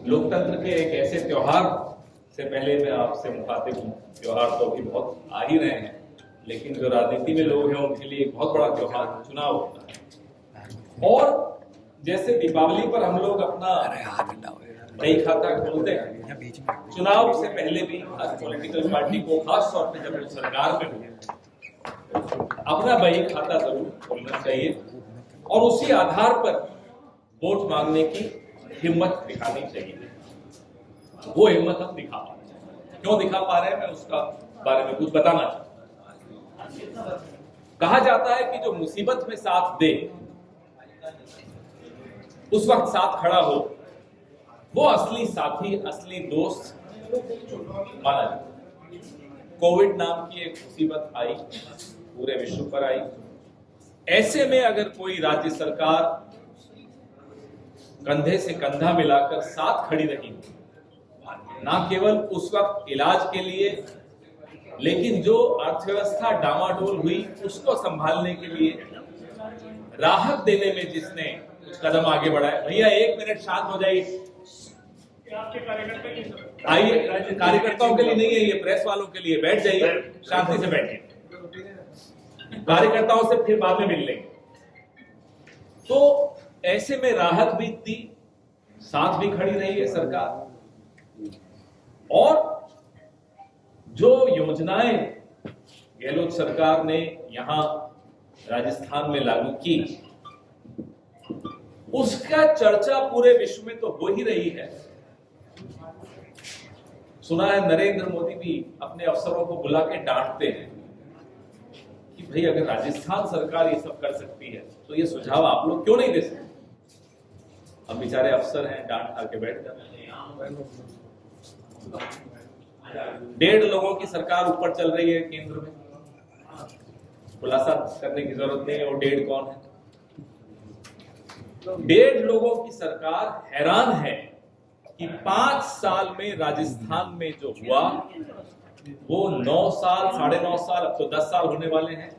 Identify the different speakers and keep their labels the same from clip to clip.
Speaker 1: लोकतंत्र के एक ऐसे त्योहार से पहले मैं आपसे मुखातिब हूँ। त्योहार तो अभी बहुत आ ही रहे हैं, लेकिन जो राजनीति में लोग हैं उनके लिए एक बहुत बड़ा त्योहार चुनाव होता है। और जैसे दीपावली पर हम लोग अपना नई खाता खोलते हैं, चुनाव से पहले भी हर पॉलिटिकल पार्टी को, खास तौर पे जब वो सरकार में हो, अपना बही खाता जरूर खोलना चाहिए और उसी आधार पर वोट मांगने की हिम्मत दिखानी चाहिए। वो हिम्मत हम दिखा पा रहे हैं। क्यों दिखा पा रहे हैं, मैं उसका बारे में कुछ बताना चाहता हूं। कहा जाता है कि जो मुसीबत में साथ दे, उस वक्त साथ खड़ा हो, वो असली साथी, असली दोस्त माना जाता है। कोविड नाम की एक मुसीबत आई, पूरे विश्व पर आई। ऐसे में अगर कोई राज्य सरकार कंधे से कंधा मिलाकर साथ खड़ी रही, ना केवल उस वक्त इलाज के लिए, लेकिन जो अर्थव्यवस्था डामाडोल हुई उसको संभालने के लिए, राहत देने में जिसने कुछ कदम आगे बढ़ाए। भैया 1 मिनट शांत हो जाइए। आइए, कार्यकर्ताओं के लिए नहीं है ये, प्रेस वालों के लिए। बैठ जाइए, शांति से बैठिए। कार्यकर्ताओं से फिर बाद में मिल लेंगे। तो ऐसे में राहत भी दी, साथ भी खड़ी रही है सरकार। और जो योजनाएं गहलोत सरकार ने यहां राजस्थान में लागू की, उसका चर्चा पूरे विश्व में तो हो ही रही है। सुना है नरेंद्र मोदी भी अपने अफसरों को बुला के डांटते हैं कि भाई अगर राजस्थान सरकार ये सब कर सकती है तो ये सुझाव आप लोग क्यों नहीं दे सकते। अब बेचारे अफसर हैं, डांट खा के बैठ जाते हैं। 1.5 लोगों की सरकार ऊपर चल रही है केंद्र में, खुलासा करने की जरूरत नहीं है वो 1.5 कौन है। 1.5 लोगों की सरकार हैरान है कि 5 साल में राजस्थान में जो हुआ वो 9 साल, 9.5 साल, अब तो 10 साल होने वाले हैं,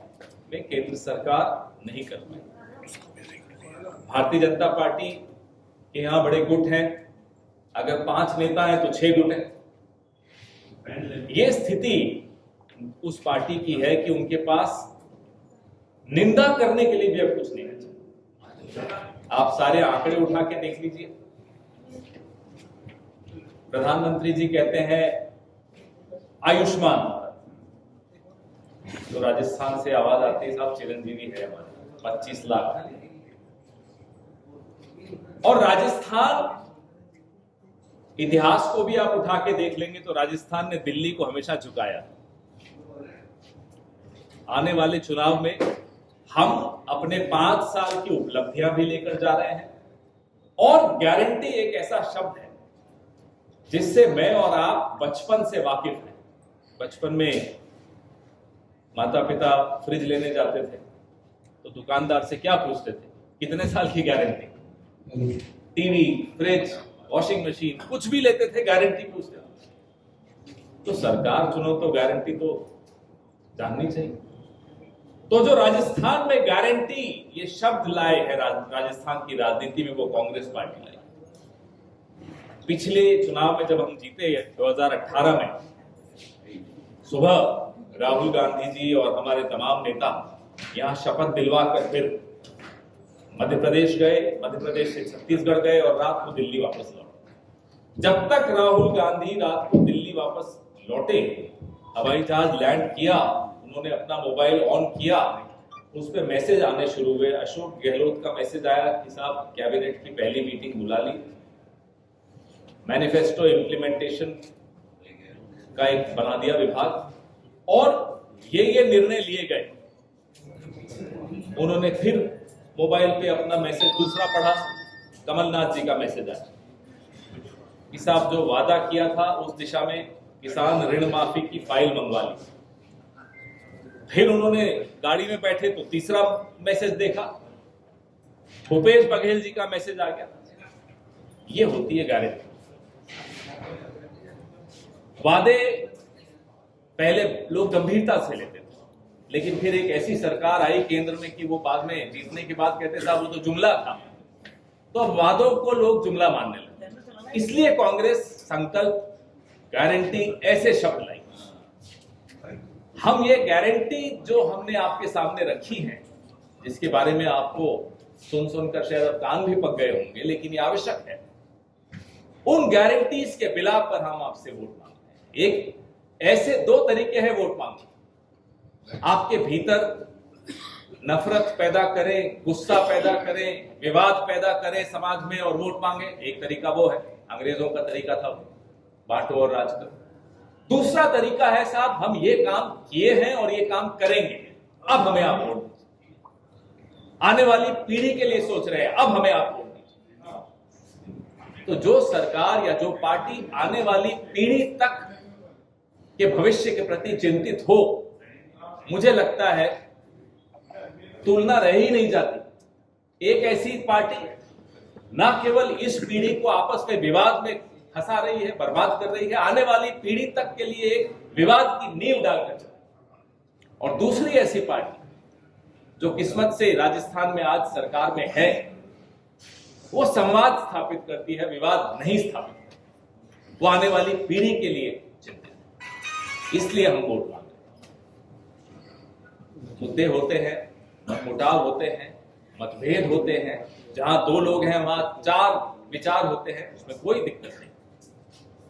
Speaker 1: में केंद्र सरकार नहीं कर पाई। भारतीय जनता पार्टी के यहां बड़े गुट हैं, अगर 5 नेता हैं तो 6 गुट हैं। ये स्थिति उस पार्टी की है कि उनके पास निंदा करने के लिए भी अब कुछ नहीं है। आप सारे आंकड़े उठा के देख लीजिए। प्रधानमंत्री जी कहते हैं आयुष्मान भारत, तो राजस्थान से आवाज आती है साहब चिरंजीवी है हमारे, 25 लाख। और राजस्थान इतिहास को भी आप उठा के देख लेंगे तो राजस्थान ने दिल्ली को हमेशा झुकाया। आने वाले चुनाव में हम अपने 5 साल की उपलब्धियां भी लेकर जा रहे हैं। और गारंटी एक ऐसा शब्द है जिससे मैं और आप बचपन से वाकिफ हैं। बचपन में माता पिता फ्रिज लेने जाते थे तो दुकानदार से क्या पूछते थे, कितने साल की guarantee. TV, fridge, washing machine, कुछ भी लेते थे गारंटी पूछते थे। तो सरकार चुनो तो गारंटी तो जाननी चाहिए। तो जो राजस्थान में गारंटी ये शब्द लाए है राजस्थान की राजनीति में, वो कांग्रेस पार्टी लाई। पिछले चुनाव में जब हम जीते 2018 में, सुबह राहुल गांधी जी और हमारे तमाम नेता यहां शपथ दिलवा कर फिर मध्य प्रदेश गए, मध्य प्रदेश से छत्तीसगढ़ गए और रात को दिल्ली वापस लौटे। जब तक राहुल गांधी रात को दिल्ली वापस लौटे, हवाई जहाज लैंड किया, उन्होंने अपना मोबाइल ऑन किया, उस पर मैसेज आने शुरू हुए। अशोक गहलोत का मैसेज आया कि साहब कैबिनेट की पहली मीटिंग बुला ली, मैनिफेस्टो इम्प्लीमेंटेशन का एक बना दिया विभाग, और ये निर्णय लिए गए। उन्होंने फिर मोबाइल पे अपना मैसेज दूसरा पढ़ा, कमलनाथ जी का मैसेज आया कि साहब जो वादा किया था उस दिशा में किसान ऋण माफी की फाइल मंगवा ली। फिर उन्होंने गाड़ी में बैठे तो तीसरा मैसेज देखा, भूपेश बघेल जी का मैसेज आ गया। ये होती है गारंटी। वादे पहले लोग गंभीरता से लेते थे, लेकिन फिर एक ऐसी सरकार आई केंद्र में कि वो बाद में जीतने के बाद कहते साहब वो तो जुमला था। तो अब वादों को लोग जुमला मानने लगे। इसलिए कांग्रेस संकल्प, गारंटी ऐसे शब्द लाई। हम ये गारंटी जो हमने आपके सामने रखी है, जिसके बारे में आपको सुनकर शायद अब कान भी पक गए होंगे, लेकिन ये आवश्यक है, उन गारंटीज के बिला पर हम आपसे वोट मांगते हैं। एक ऐसे दो तरीके हैं वोट मांगने, आपके भीतर नफरत पैदा करें, गुस्सा पैदा करें, विवाद पैदा करें समाज में और वोट मांगे। एक तरीका वो है, अंग्रेजों का तरीका था, बांटो और राज करो। दूसरा तरीका है, साहब हम ये काम किए हैं और ये काम करेंगे, अब हमें आप वोट दीजिए। आने वाली पीढ़ी के लिए सोच रहे हैं, अब हमें आप वोट दीजिए। तो जो सरकार या जो पार्टी आने वाली पीढ़ी तक के भविष्य के प्रति चिंतित हो, मुझे लगता है तुलना रह ही नहीं जाती। एक ऐसी पार्टी ना केवल इस पीढ़ी को आपस में विवाद में फंसा रही है, बर्बाद कर रही है, आने वाली पीढ़ी तक के लिए एक विवाद की नींव डालकर चल। और दूसरी ऐसी पार्टी जो किस्मत से राजस्थान में आज सरकार में है, वो संवाद स्थापित करती है, विवाद नहीं स्थापित करती। वो आने वाली पीढ़ी के लिए चिंतित है, इसलिए हम वोट मांगते हैं। मुद्दे होते हैं, मतमुटाव होते हैं, मतभेद होते हैं, जहां दो लोग हैं वहां चार विचार होते हैं, उसमें कोई दिक्कत नहीं,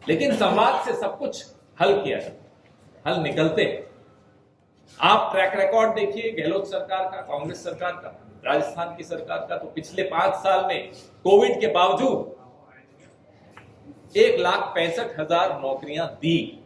Speaker 1: लेकिन संवाद से सब कुछ हल किया जाता है, हल निकलते हैं। आप ट्रैक रिकॉर्ड देखिए गहलोत सरकार का, कांग्रेस सरकार का, राजस्थान की सरकार का, तो पिछले 5 साल में कोविड के बावजूद 1,65,000 नौकरियां दी।